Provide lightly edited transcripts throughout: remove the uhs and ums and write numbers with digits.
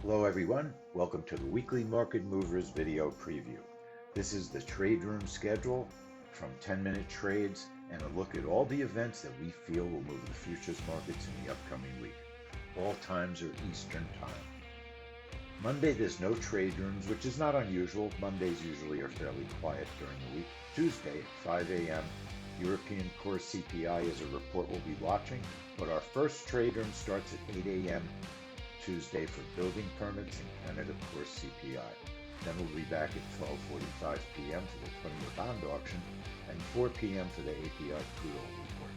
Hello everyone, welcome to the weekly Market Movers video preview. This is the trade room schedule from 10-minute trades and a look at all the events that we feel will move the futures markets in the upcoming week. All times are Eastern time. Monday there's no trade rooms, which is not unusual. Mondays usually are fairly quiet during the week. Tuesday at 5 a.m. European core CPI is a report we'll be watching, but our first trade room starts at 8 a.m. Tuesday for building permits and Canada core CPI. Then we'll be back at 12:45 p.m. for the 20-year bond auction and 4 p.m. for the API crude oil report.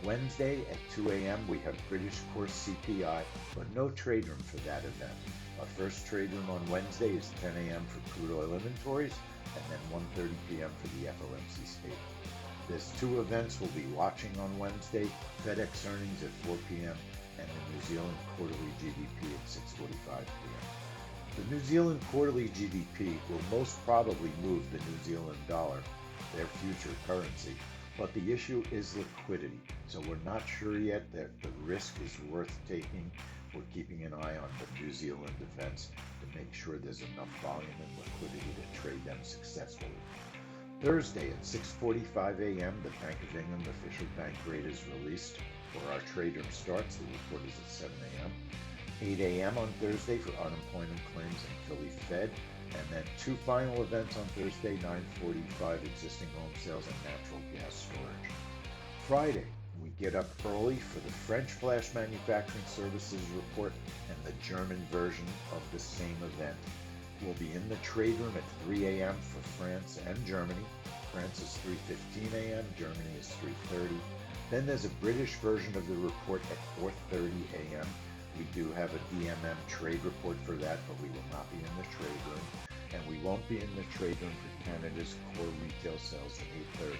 Wednesday at 2 a.m. we have British core CPI, but no trade room for that event. Our first trade room on Wednesday is 10 a.m. for crude oil inventories and then 1:30 p.m. for the FOMC statement. There's two events we'll be watching on Wednesday: FedEx earnings at 4 p.m. and the New Zealand quarterly GDP at 6:45 p.m. The New Zealand quarterly GDP will most probably move the New Zealand dollar, their future currency, but the issue is liquidity. So we're not sure yet that the risk is worth taking. We're keeping an eye on the New Zealand events to make sure there's enough volume and liquidity to trade them successfully. Thursday at 6:45 a.m. the Bank of England official bank rate is released. Where our trade room starts, the report is at 7 a.m. 8 a.m. on Thursday for unemployment claims and Philly Fed, and then two final events on Thursday, 9:45 existing home sales and natural gas storage. Friday, we get up early for the French Flash Manufacturing Services report and the German version of the same event. We'll be in the trade room at 3 a.m. for France and Germany. France is 3:15 a.m., Germany is 3:30. Then there's a British version of the report at 4:30 a.m. We do have a DMM trade report for that, but we will not be in the trade room. And we won't be in the trade room for Canada's core retail sales at 8:30.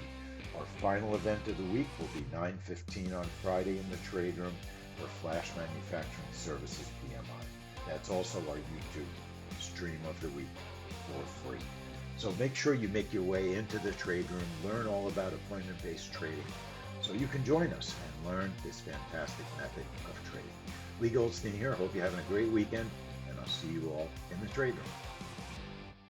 Our final event of the week will be 9:15 on Friday in the trade room for Flash Manufacturing Services PMI. That's also our YouTube stream of the week for free. So make sure you make your way into the trade room, learn all about appointment-based trading, so you can join us and learn this fantastic method of trading. Leigh Goldstein here. Hope you're having a great weekend, and I'll see you all in the trade room.